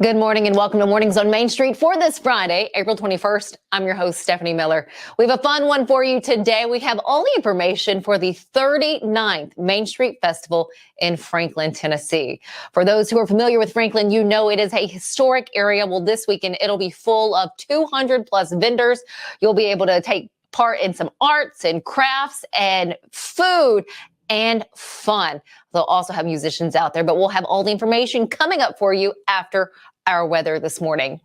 Good morning and welcome to Mornings on Main Street for this Friday, April 21st. I'm your host, Stefanie Miller. We have a fun one for you today. We have all the information for the 39th Main Street Festival in Franklin, Tennessee. For those who are familiar with Franklin, you know it is a historic area. Well, this weekend, it'll be full of 200 plus vendors. You'll be able to take part in some arts and crafts and food and fun. They'll also have musicians out there, but we'll have all the information coming up for you after our weather this morning.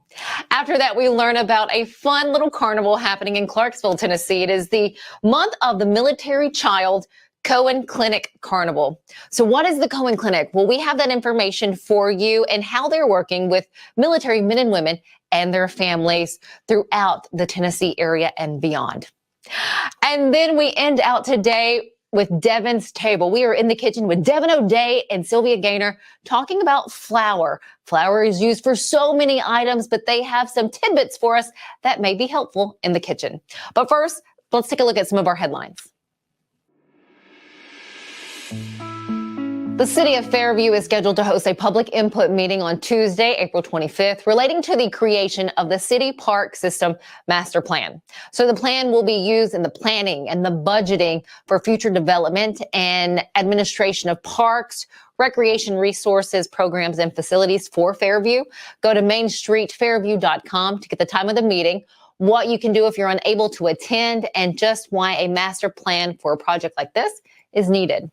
After that, we learn about a fun little carnival happening in Clarksville, Tennessee. It is the month of the military child Cohen Clinic Carnival. So what is the Cohen Clinic? Well, we have that information for you and how they're working with military men and women and their families throughout the Tennessee area and beyond. And then we end out today with Devon's Table. We are in the kitchen with Devon O'Day and Sylvia Ganier talking about flour. Flour is used for so many items, but they have some tidbits for us that may be helpful in the kitchen. But first, let's take a look at some of our headlines. The city of Fairview is scheduled to host a public input meeting on Tuesday, April 25th, relating to the creation of the City Park System Master Plan. So the plan will be used in the planning and the budgeting for future development and administration of parks, recreation resources, programs, and facilities for Fairview. Go to mainstreetfairview.com to get the time of the meeting, what you can do if you're unable to attend, and just why a master plan for a project like this is needed.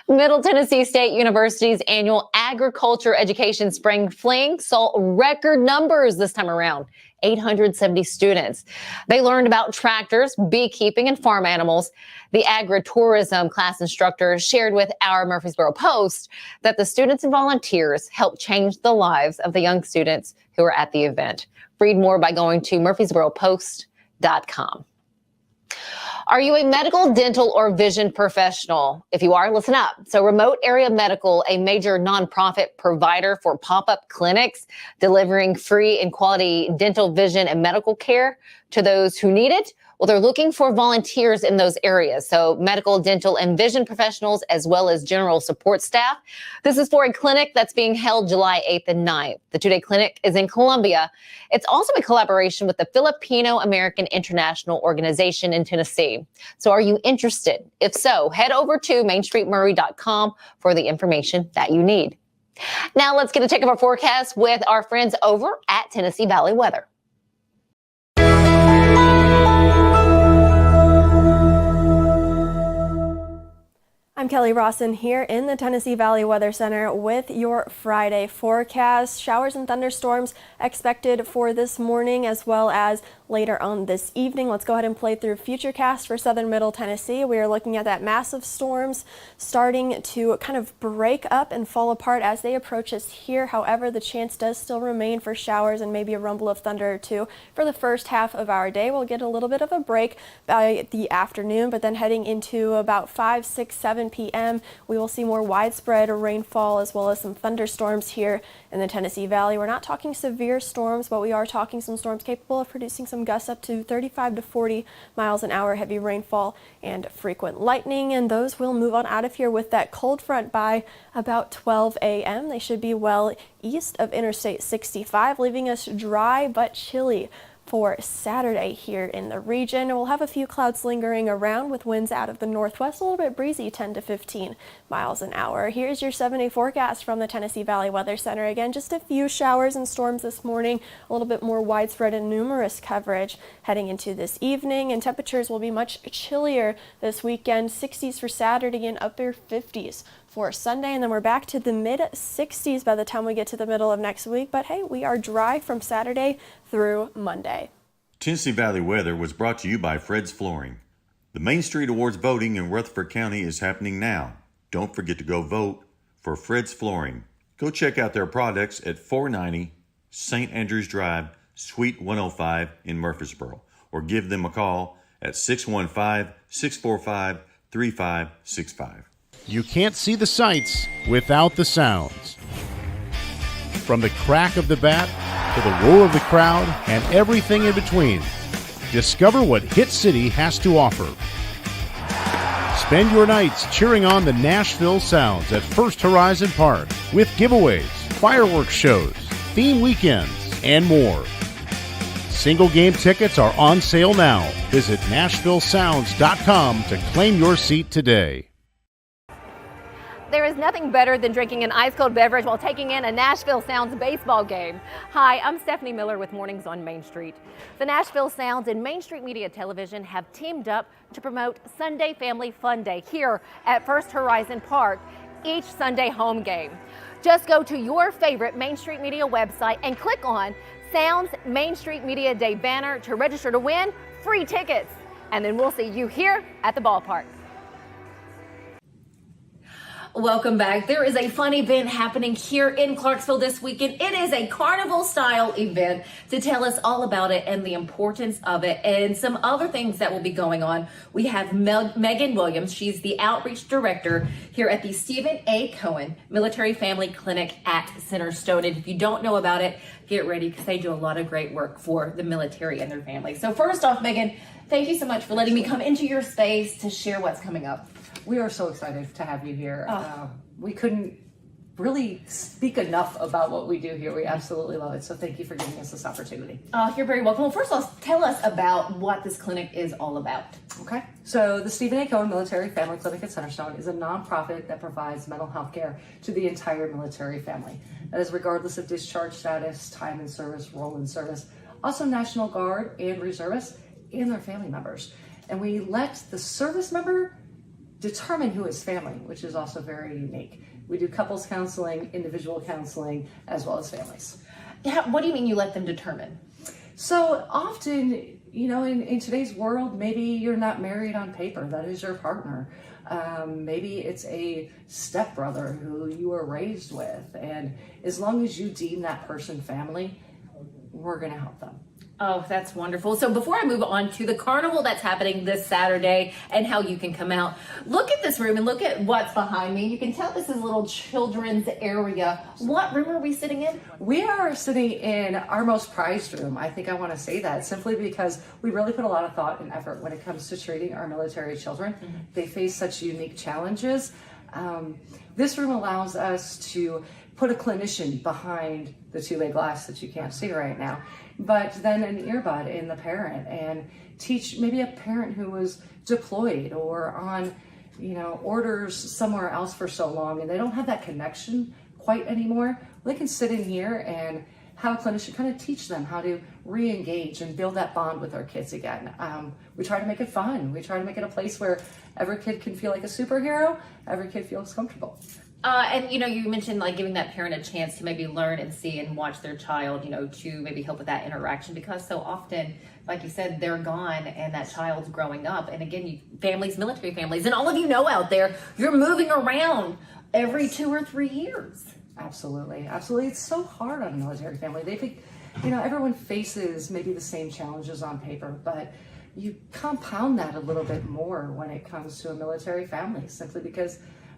Middle Tennessee State University's annual Agriculture Education Spring Fling saw record numbers this time around, 870 students. They learned about tractors, beekeeping, and farm animals. The agritourism class instructor shared with our Murfreesboro Post that the students and volunteers helped change the lives of the young students who were at the event. Read more by going to murfreesboropost.com. Are you a medical, dental, or vision professional? If you are, listen up. So Remote Area Medical, a major nonprofit provider for pop-up clinics, delivering free and quality dental, vision, and medical care to those who need it. Well, they're looking for volunteers in those areas. So medical, dental, and vision professionals, as well as general support staff. This is for a clinic that's being held July 8th and 9th. The two-day clinic is in Columbia. It's also a collaboration with the Filipino American International Organization in Tennessee. So are you interested? If so, head over to mainstreetmurray.com for the information that you need. Now let's get a check of our forecast with our friends over at Tennessee Valley Weather. I'm Kelly Rawson here in the Tennessee Valley Weather Center with your Friday forecast. Showers and thunderstorms expected for this morning as well as later on this evening. Let's go ahead and play through Futurecast for southern middle Tennessee. We are looking at that massive storms starting to kind of break up and fall apart as they approach us here. However, the chance does still remain for showers and maybe a rumble of thunder or two for the first half of our day. We'll get a little bit of a break by the afternoon, but then heading into about 5, 6, 7 p.m., we will see more widespread rainfall as well as some thunderstorms here in the Tennessee Valley. We're not talking severe storms, but we are talking some storms capable of producing some gusts up to 35 to 40 miles an hour, heavy rainfall and frequent lightning, and those will move on out of here with that cold front by about 12 a.m. They should be well east of Interstate 65, leaving us dry but chilly for Saturday here in the region. We'll have a few clouds lingering around with winds out of the northwest, a little bit breezy, 10 to 15 miles an hour. Here's your 7-day forecast from the Tennessee Valley Weather Center. Again, just a few showers and storms this morning, a little bit more widespread and numerous coverage heading into this evening, and temperatures will be much chillier this weekend. 60s for Saturday and upper 50s for Sunday, and then we're back to the mid-60s by the time we get to the middle of next week. But hey, we are dry from Saturday through Monday. Tennessee Valley Weather was brought to you by Fred's Flooring. The Main Street Awards voting in Rutherford County is happening now. Don't forget to go vote for Fred's Flooring. Go check out their products at 490 St. Andrews Drive, Suite 105 in Murfreesboro, or give them a call at 615-645-3565. You can't see the sights without the sounds. From the crack of the bat to the roar of the crowd and everything in between, discover what Hit City has to offer. Spend your nights cheering on the Nashville Sounds at First Horizon Park with giveaways, fireworks shows, theme weekends, and more. Single game tickets are on sale now. Visit NashvilleSounds.com to claim your seat today. There is nothing better than drinking an ice-cold beverage while taking in a Nashville Sounds baseball game. Hi, I'm Stefanie Miller with Mornings on Main Street. The Nashville Sounds and Main Street Media Television have teamed up to promote Sunday Family Fun Day here at First Horizon Park, each Sunday home game. Just go to your favorite Main Street Media website and click on Sounds Main Street Media Day banner to register to win free tickets. And then we'll see you here at the ballpark. Welcome back. There is a fun event happening here in Clarksville this weekend. It is a carnival style event. To tell us all about it and the importance of it and some other things that will be going on, we have Meghan Williams. She's the outreach director here at the Stephen A. Cohen Military Family Clinic at Centerstone. And if you don't know about it, get ready because they do a lot of great work for the military and their families. So first off, Meghan, thank you so much for letting me come into your space to share what's coming up. We are so excited to have you here. We couldn't really speak enough about what we do here. We absolutely love it. So thank you for giving us this opportunity. You're very welcome. Well, first off, tell us about what this clinic is all about. Okay. So the Stephen A. Cohen Military Family Clinic at Centerstone is a nonprofit that provides mental health care to the entire military family. That is regardless of discharge status, time in service, role in service, also National Guard and reservists and their family members. And we let the service member determine who is family, which is also very unique. We do couples counseling, individual counseling, as well as families. Yeah, what do you mean you let them determine? So often, you know, in today's world, maybe you're not married on paper. That is your partner. Maybe it's a stepbrother who you were raised with. And as long as you deem that person family, we're going to help them. Oh, that's wonderful. So before I move on to the carnival that's happening this Saturday and how you can come out, look at this room and look at what's behind me. You can tell this is a little children's area. What room are we sitting in? We are sitting in our most prized room. I think I want to say that simply because we really put a lot of thought and effort when it comes to treating our military children. Mm-hmm. They face such unique challenges. This room allows us to put a clinician behind the two-way glass that you can't see right now, but then an earbud in the parent and teach maybe a parent who was deployed or on, you know, orders somewhere else for so long and they don't have that connection quite anymore. They can sit in here and have a clinician kind of teach them how to re-engage and build that bond with our kids again. We try to make it fun. We try to make it a place where every kid can feel like a superhero, every kid feels comfortable. And, you know, you mentioned like giving that parent a chance to maybe learn and see and watch their child, you know, to maybe help with that interaction because so often, like you said, they're gone and that child's growing up. And again, families, military families, and all of you know out there, you're moving around every 2 or 3 years. Absolutely. Absolutely. It's so hard on a military family. They think, you know, everyone faces maybe the same challenges on paper, but you compound that a little bit more when it comes to a military family, simply because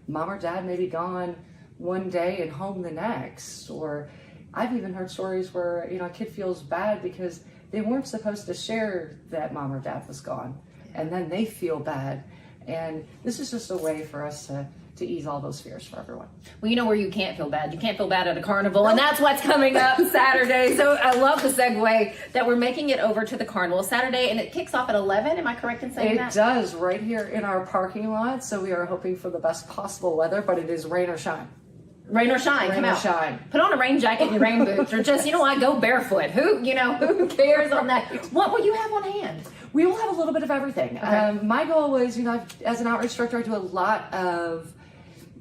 mom or dad may be gone one day and home the next. Or I've even heard stories where, you know, a kid feels bad because they weren't supposed to share that mom or dad was gone. And then they feel bad. And this is just a way for us to ease all those fears for everyone. Well, you know where you can't feel bad. You can't feel bad at a carnival, and that's what's coming up Saturday. So I love the segue that we're making it over to the carnival Saturday, and it kicks off at 11. Am I correct in saying that? It does, right here in our parking lot. So we are hoping for the best possible weather, but it is rain or shine. Rain or shine, come out. Shine. Put on a rain jacket and your rain boots, or just, you know what, go barefoot. Who cares on that? What will you have on hand? We will have a little bit of everything. Okay. My goal was, you know, as an outreach director, I do a lot of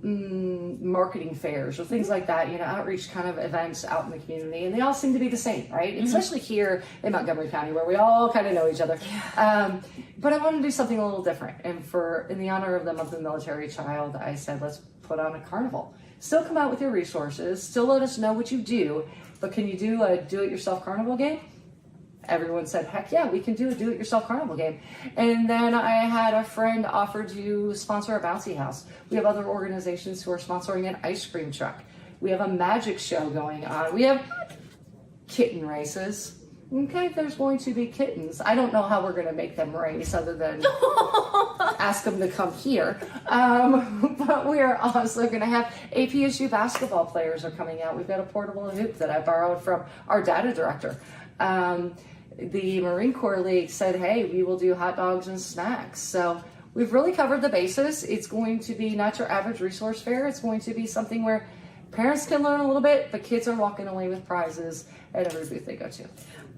marketing fairs or things like that, you know, outreach kind of events out in the community, and they all seem to be the same, right? Mm-hmm. Especially here in Montgomery County where we all kind of know each other. Yeah. But I wanted to do something a little different, and in the honor of the month of the military child, I said, let's put on a carnival. Still come out with your resources, still let us know what you do, but can you do a do-it-yourself carnival game? Everyone said, heck yeah, we can do a do-it-yourself carnival game. And then I had a friend offer to sponsor a bouncy house. We have other organizations who are sponsoring an ice cream truck. We have a magic show going on. We have kitten races. Okay, there's going to be kittens. I don't know how we're going to make them race other than ask them to come here. But we are also going to have APSU basketball players are coming out. We've got a portable hoop that I borrowed from our data director. The Marine Corps League said, hey, we will do hot dogs and snacks. So we've really covered the bases. It's going to be not your average resource fair. It's going to be something where parents can learn a little bit, but kids are walking away with prizes at every booth they go to.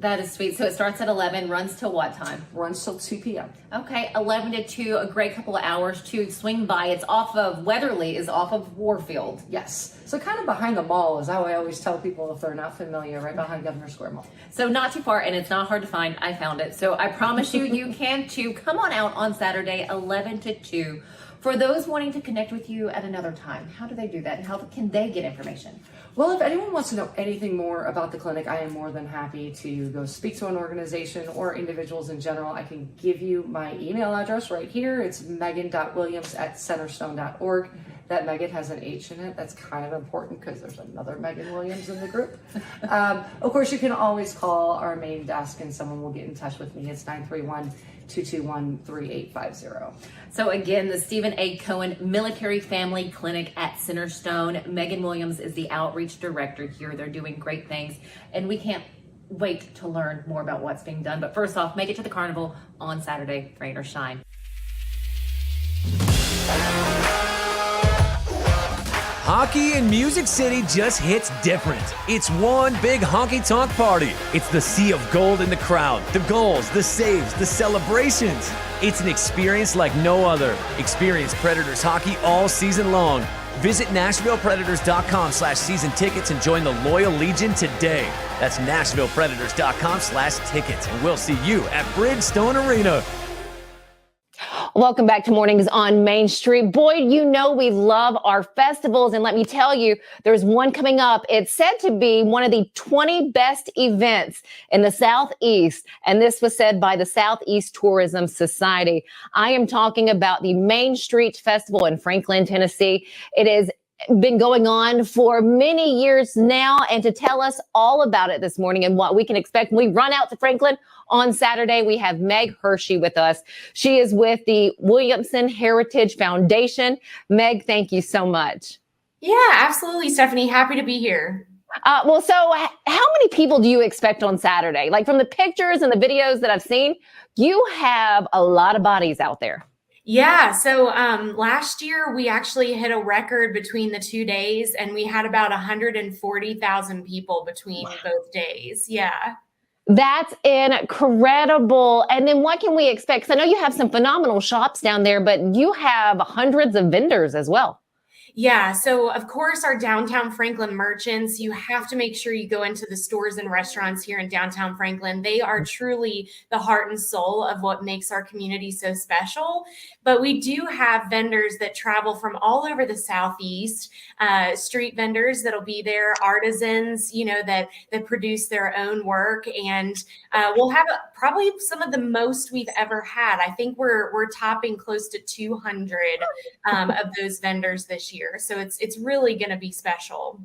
That is sweet. So it starts at 11, runs till what time? Runs till 2 p.m. Okay, 11 to 2, a great couple of hours to swing by. It's off of, Weatherly is off of Warfield. Yes. So kind of behind the mall is how I always tell people if they're not familiar, right behind Governor Square Mall. So not too far, and it's not hard to find. I found it. So I promise you, you can too. Come on out on Saturday, 11 to 2. For those wanting to connect with you at another time, how do they do that? And how can they get information? Well, if anyone wants to know anything more about the clinic, I am more than happy to go speak to an organization or individuals in general. I can give you my email address right here. It's megan.williams@centerstone.org. That Megan has an H in it. That's kind of important because there's another Megan Williams in the group. Of course, you can always call our main desk and someone will get in touch with me. It's 931-221-3850. So again, the Stephen A. Cohen Military Family Clinic at Centerstone. Megan Williams is the outreach director here. They're doing great things, and we can't wait to learn more about what's being done. But first off, make it to the carnival on Saturday, rain or shine. Hockey in Music City just hits different. It's one big honky-tonk party. It's the sea of gold in the crowd, the goals, the saves, the celebrations. It's an experience like no other. Experience Predators hockey all season long. Visit NashvillePredators.com/season tickets and join the Loyal Legion today. That's NashvillePredators.com/tickets, and we'll see you at Bridgestone Arena. Welcome back to Mornings on Main Street. Boy, you know we love our festivals, and let me tell you, there's one coming up. It's said to be one of the 20 best events in the Southeast, and this was said by the Southeast Tourism Society. I am talking about the Main Street Festival in Franklin, Tennessee. It has been going on for many years now, and to tell us all about it this morning and what we can expect when we run out to Franklin on Saturday, we have Meg Hershey with us. She is with the Williamson Heritage Foundation. Meg, thank you so much. Yeah, absolutely, Stephanie. Happy to be here. So how many people do you expect on Saturday? Like from the pictures and the videos that I've seen, you have a lot of bodies out there. Yeah, so last year we actually hit a record between the 2 days, and we had about 140,000 people between both days. Yeah. That's incredible. And then what can we expect? 'Cause I know you have some phenomenal shops down there, but you have hundreds of vendors as well. Yeah, so of course, our downtown Franklin merchants, you have to make sure you go into the stores and restaurants here in downtown Franklin. They are truly the heart and soul of what makes our community so special. But we do have vendors that travel from all over the Southeast, street vendors that'll be there, artisans, that produce their own work. And we'll have probably some of the most we've ever had. I think we're topping close to 200 of those vendors this year. So it's really going to be special.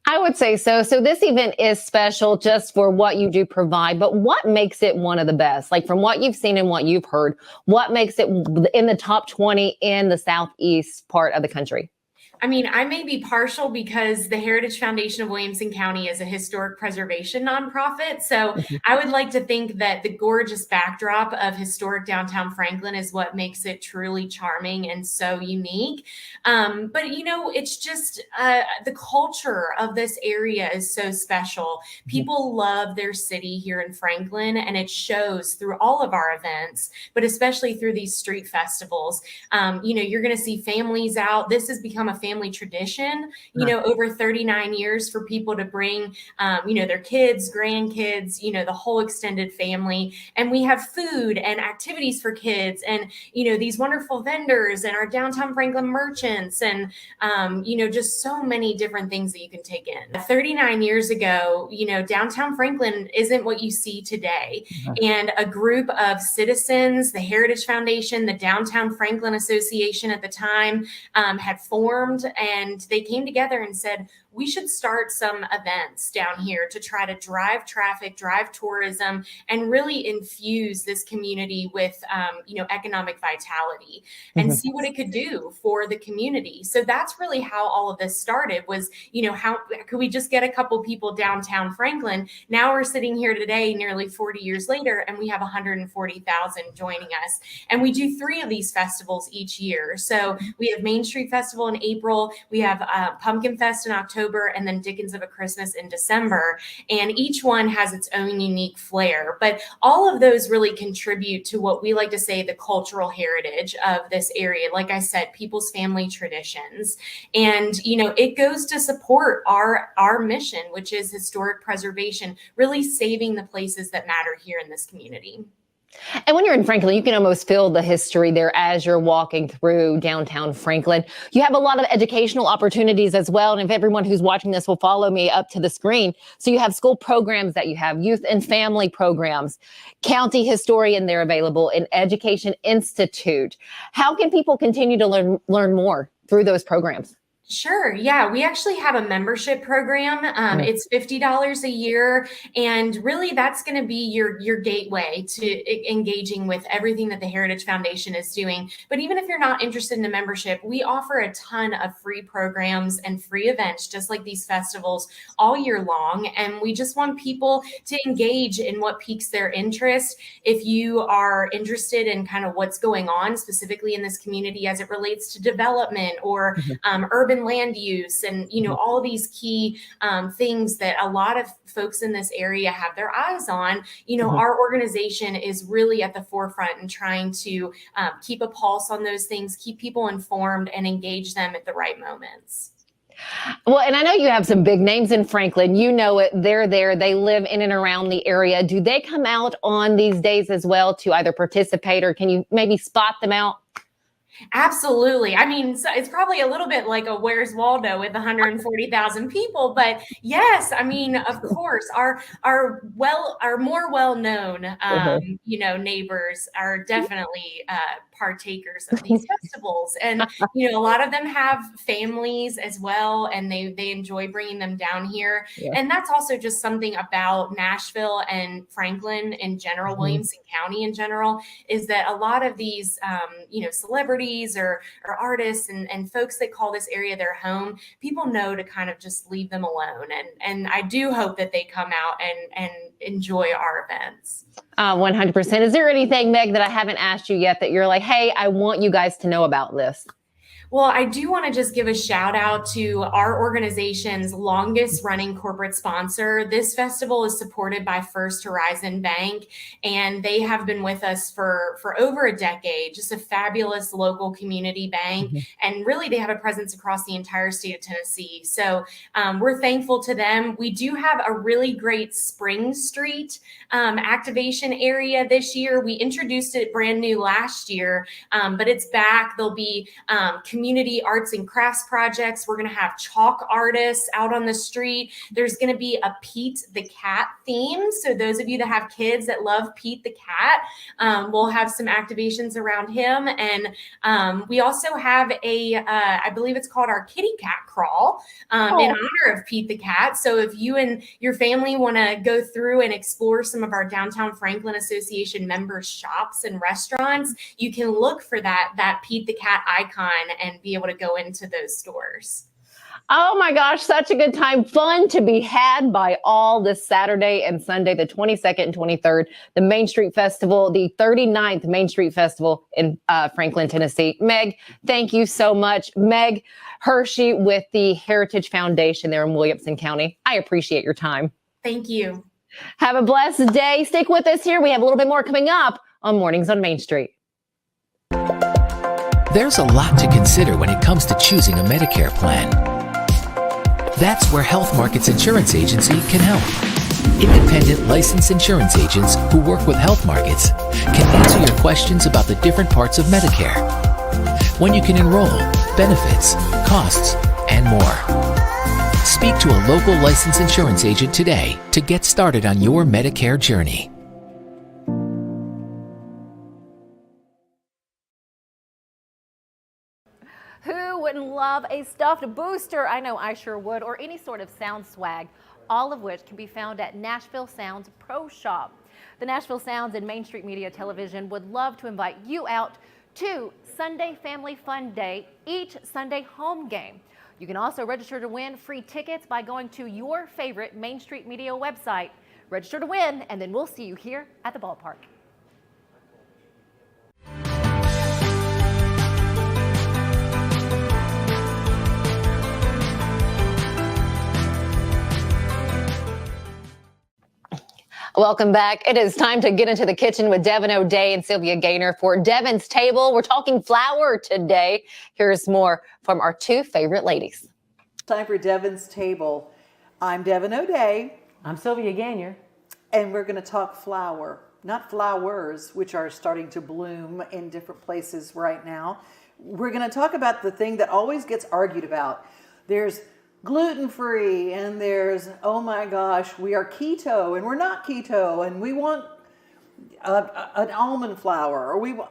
I would say so. So this event is special just for what you do provide, but what makes it one of the best? Like from what you've seen and what you've heard, what makes it in the top 20 in the Southeast part of the country? I mean, I may be partial because the Heritage Foundation of Williamson County is a historic preservation nonprofit. So I would like to think that the gorgeous backdrop of historic downtown Franklin is what makes it truly charming and so unique. But, it's just the culture of this area is so special. People love their city here in Franklin, and it shows through all of our events, but especially through these street festivals. You're going to see families out. This has become a family tradition, over 39 years for people to bring, their kids, grandkids, the whole extended family. And we have food and activities for kids and, these wonderful vendors and our downtown Franklin merchants and, just so many different things that you can take in. 39 years ago, downtown Franklin isn't what you see today. And a group of citizens, the Heritage Foundation, the Downtown Franklin Association at the time had formed, and they came together and said, we should start some events down here to try to drive traffic, drive tourism, and really infuse this community with, economic vitality and see what it could do for the community. So that's really how all of this started was, how could we just get a couple people downtown Franklin? Now we're sitting here today, nearly 40 years later, and we have 140,000 joining us. And we do 3 of these festivals each year. So we have Main Street Festival in April, we have Pumpkin Fest in October, and then Dickens of a Christmas in December. And each one has its own unique flair. But all of those really contribute to what we like to say the cultural heritage of this area. Like I said, people's family traditions. And, it goes to support our mission, which is historic preservation, really saving the places that matter here in this community. And when you're in Franklin, you can almost feel the history there as you're walking through downtown Franklin. You have a lot of educational opportunities as well. And if everyone who's watching this will follow me up to the screen. So you have school programs that you have, youth and family programs, county historian there available, an education institute. How can people continue to learn more through those programs? Sure. Yeah, we actually have a membership program. It's $50 a year. And really that's going to be your gateway to engaging with everything that the Heritage Foundation is doing. But even if you're not interested in a membership, we offer a ton of free programs and free events, just like these festivals all year long. And we just want people to engage in what piques their interest. If you are interested in kind of what's going on specifically in this community as it relates to development or urban land use and, all of these key things that a lot of folks in this area have their eyes on, our organization is really at the forefront in trying to keep a pulse on those things, keep people informed and engage them at the right moments. Well, and I know you have some big names in Franklin. You know it. They're there. They live in and around the area. Do they come out on these days as well to either participate or can you maybe spot them out? Absolutely. I mean, so it's probably a little bit like a Where's Waldo with 140,000 people, but yes, I mean, of course, our more well-known, neighbors are definitely partakers of these festivals. And, a lot of them have families as well, and they enjoy bringing them down here. Yeah. And that's also just something about Nashville and Franklin in general, Williamson County in general, is that a lot of these, celebrities or artists and folks that call this area their home, people know to kind of just leave them alone. And I do hope that they come out and enjoy our events. 100%. Is there anything, Meg, that I haven't asked you yet that you're like, hey, I want you guys to know about this? Well, I do want to just give a shout out to our organization's longest running corporate sponsor. This festival is supported by First Horizon Bank, and they have been with us for over a decade, just a fabulous local community bank. And really, they have a presence across the entire state of Tennessee. So we're thankful to them. We do have a really great Spring Street activation area this year. We introduced it brand new last year, but it's back. There'll be community arts and crafts projects. We're going to have chalk artists out on the street. There's going to be a Pete the Cat theme. So those of you that have kids that love Pete the Cat, we'll have some activations around him. And we also have I believe it's called our Kitty Cat Crawl in honor of Pete the Cat. So if you and your family want to go through and explore some of our Downtown Franklin Association members shops and restaurants, you can look for that Pete the Cat icon and be able to go into those stores. Oh my gosh, such a good time. Fun to be had by all this Saturday and Sunday, the 22nd and 23rd, the Main Street Festival, the 39th Main Street Festival in Franklin, Tennessee. Meg, thank you so much. Meg Hershey with the Heritage Foundation there in Williamson County. I appreciate your time. Thank you. Have a blessed day. Stick with us here. We have a little bit more coming up on Mornings on Main Street. There's a lot to consider when it comes to choosing a Medicare plan. That's where Health Markets Insurance Agency can help. Independent licensed insurance agents who work with Health Markets can answer your questions about the different parts of Medicare, when you can enroll, benefits, costs, and more. Speak to a local licensed insurance agent today to get started on your Medicare journey. Who would wouldn't love a stuffed booster? I know I sure would, or any sort of sound swag, all of which can be found at Nashville Sounds Pro Shop. The Nashville Sounds and Main Street Media Television would love to invite you out to Sunday Family Fun Day, each Sunday home game. You can also register to win free tickets by going to your favorite Main Street Media website. Register to win, and then we'll see you here at the ballpark. Welcome back. It is time to get into the kitchen with Devon O'Day and Sylvia Ganier for Devon's Table. We're talking flour today. Here's more from our two favorite ladies. Time for Devon's Table. I'm Devon O'Day. I'm Sylvia Ganier. And we're going to talk flour, not flowers, which are starting to bloom in different places right now. We're going to talk about the thing that always gets argued about. There's gluten-free, and there's, oh my gosh, we are keto, and we're not keto, and we want an almond flour, or we want...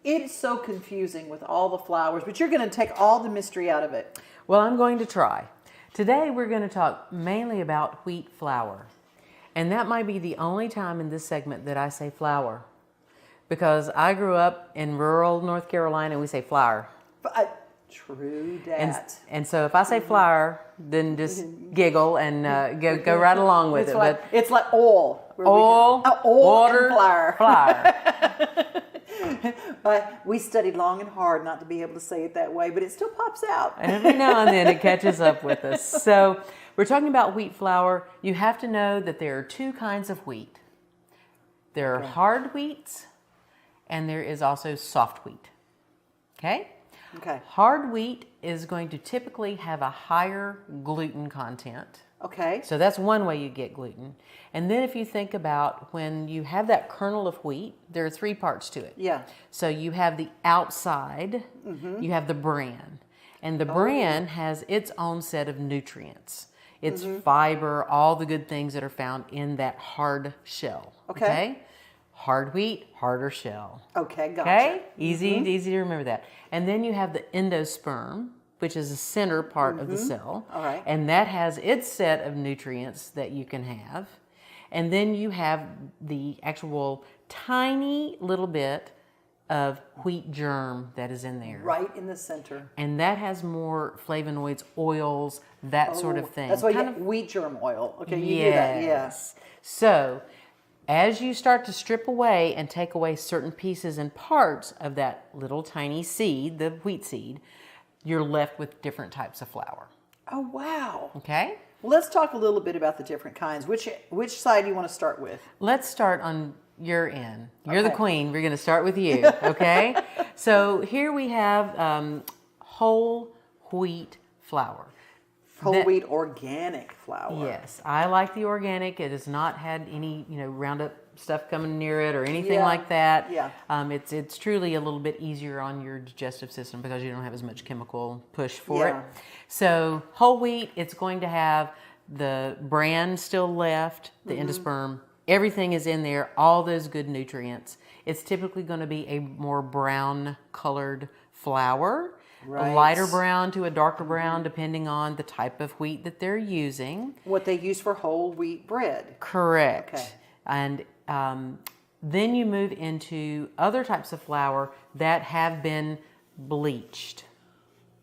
It's so confusing with all the flours, but you're going to take all the mystery out of it. Well, I'm going to try. Today we're going to talk mainly about wheat flour. And that might be the only time in this segment that I say flour. Because I grew up in rural North Carolina and we say flour. True that. And so if I say flour, then just giggle and go right along with it. But it's like oil. Oil, water, and flour. Flour. But we studied long and hard not to be able to say it that way, but it still pops out. And every now and then it catches up with us. So we're talking about wheat flour. You have to know that there are two kinds of wheat. There are hard wheats, and there is also soft wheat. Okay? Okay. Hard wheat is going to typically have a higher gluten content. Okay. So that's one way you get gluten. And then if you think about when you have that kernel of wheat, there are three parts to it. Yeah. So you have the outside, you have the bran. And the bran has its own set of nutrients. It's fiber, all the good things that are found in that hard shell. Okay. Hard wheat, harder shell. Okay, gotcha. Okay? Easy to remember that. And then you have the endosperm, which is the center part of the cell. All right. And that has its set of nutrients that you can have. And then you have the actual tiny little bit of wheat germ that is in there. Right in the center. And that has more flavonoids, oils, that sort of thing. That's why you get wheat germ oil. Okay, you do that, yes. So as you start to strip away and take away certain pieces and parts of that little tiny seed, the wheat seed, you're left with different types of flour. Oh, wow. Okay? Well, let's talk a little bit about the different kinds. Which side do you want to start with? Let's start on your end. You're the queen. We're going to start with you, okay? So here we have whole wheat flour. Whole wheat organic flour. Yes, I like the organic. It has not had any, Roundup stuff coming near it or anything like that. Yeah. It's truly a little bit easier on your digestive system because you don't have as much chemical push for it. So whole wheat, it's going to have the bran still left, the endosperm. Everything is in there, all those good nutrients. It's typically going to be a more brown colored flour. Right. A lighter brown to a darker brown, depending on the type of wheat that they're using. What they use for whole wheat bread. Correct. Okay. And then you move into other types of flour that have been bleached.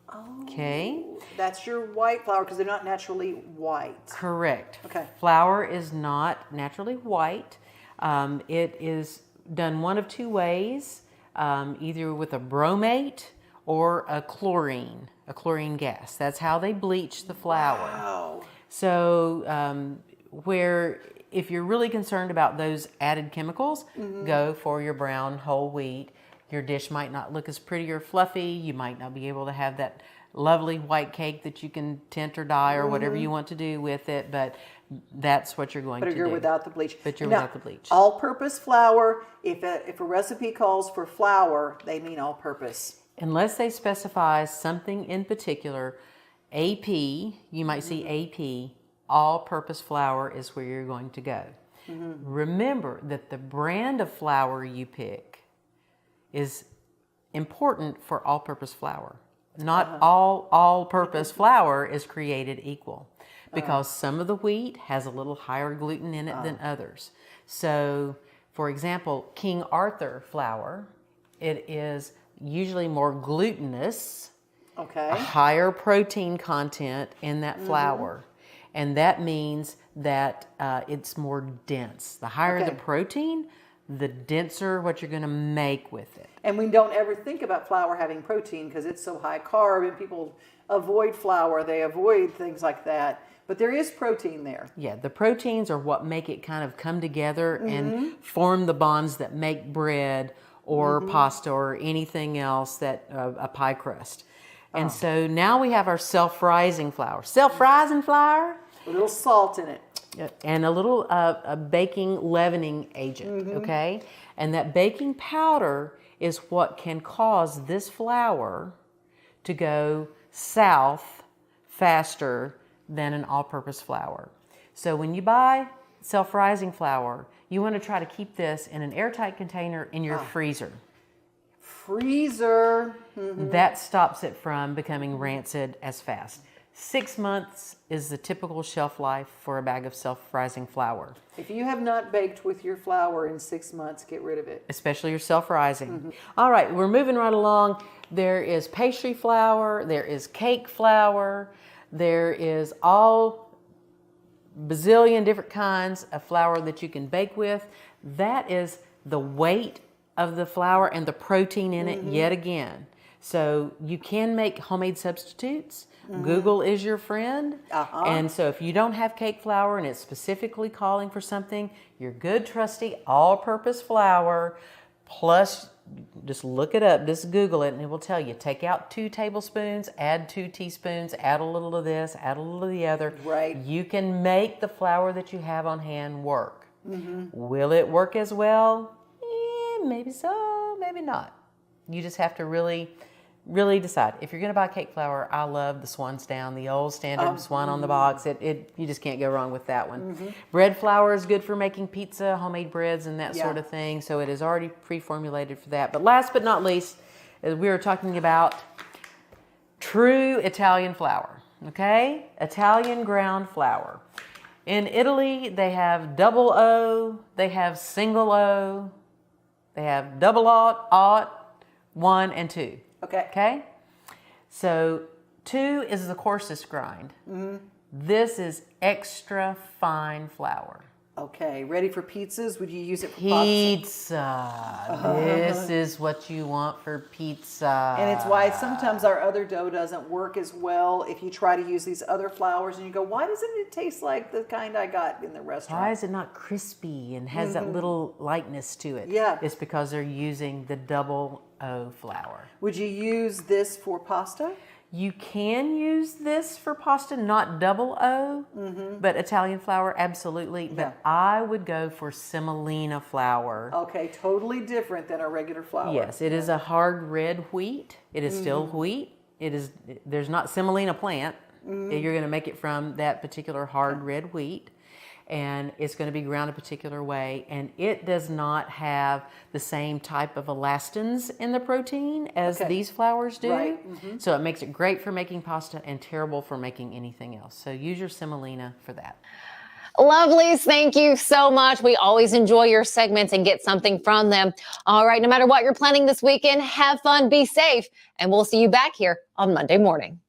Oh. Okay. That's your white flour because they're not naturally white. Correct. Okay. Flour is not naturally white. It is done one of two ways, either with a bromate or a chlorine gas. That's how they bleach the flour. Wow. So where if you're really concerned about those added chemicals, go for your brown whole wheat. Your dish might not look as pretty or fluffy. You might not be able to have that lovely white cake that you can tint or dye or whatever you want to do with it, but that's what you're going to do. But you're without the bleach. But you're without the bleach. All-purpose flour, if a recipe calls for flour, they mean all-purpose. Unless they specify something in particular, AP, you might see AP, all-purpose flour is where you're going to go. Remember that the brand of flour you pick is important for all-purpose flour. Not all-purpose flour is created equal, because some of the wheat has a little higher gluten in it than others. So, for example, King Arthur flour, it is usually more glutinous, a higher protein content in that flour. And that means that it's more dense. The higher the protein, the denser what you're going to make with it. And we don't ever think about flour having protein because it's so high carb, and people avoid flour, they avoid things like that. But there is protein there. Yeah, the proteins are what make it kind of come together and form the bonds that make bread or pasta or anything else, that a pie crust. And so now we have our self-rising flour. Self-rising flour. A little salt in it. And a little a baking leavening agent, okay? And that baking powder is what can cause this flour to go south faster than an all-purpose flour. So when you buy self-rising flour, you want to try to keep this in an airtight container in your freezer. Freezer. That stops it from becoming rancid as fast. 6 months is the typical shelf life for a bag of self-rising flour. If you have not baked with your flour in 6 months, get rid of it. Especially your self-rising. All right, we're moving right along. There is pastry flour, there is cake flour, there is all bazillion different kinds of flour that you can bake with. That is the weight of the flour and the protein in it yet again. So you can make homemade substitutes. Google is your friend. And so if you don't have cake flour and it's specifically calling for something, your good trusty all-purpose flour, plus just look it up, just Google it, and it will tell you, take out 2 tablespoons, add 2 teaspoons, add a little of this, add a little of the other. Right. You can make the flour that you have on hand work. Will it work as well? Maybe so, maybe not. You just have to really decide. If you're going to buy cake flour, I love the Swan's Down, the old standard swan on the box. You just can't go wrong with that one. Bread flour is good for making pizza, homemade breads, and that sort of thing. So it is already pre-formulated for that. But last but not least, we are talking about true Italian flour. Okay, Italian ground flour. In Italy, they have double O, they have single O, they have double aught, 1 and 2. Okay? So 2 is the coarsest grind. This is extra fine flour. Okay, ready for pizzas? Would you use it for pizza? This is what you want for pizza. And it's why sometimes our other dough doesn't work as well if you try to use these other flours and you go, why doesn't it taste like the kind I got in the restaurant? Why is it not crispy and has that little lightness to it? Yeah. It's because they're using the double O flour. Would you use this for pasta? You can use this for pasta, not double O, but Italian flour, absolutely. Yeah. But I would go for semolina flour. Okay, totally different than our regular flour. Yes, it is a hard red wheat. It is still wheat. There's not semolina plant. You're going to make it from that particular hard red wheat. And it's going to be ground a particular way, and it does not have the same type of elastins in the protein as these flours do. Right. So it makes it great for making pasta and terrible for making anything else. So use your semolina for that. Lovelies, thank you so much. We always enjoy your segments and get something from them. All right, no matter what you're planning this weekend, have fun, be safe, and we'll see you back here on Monday morning.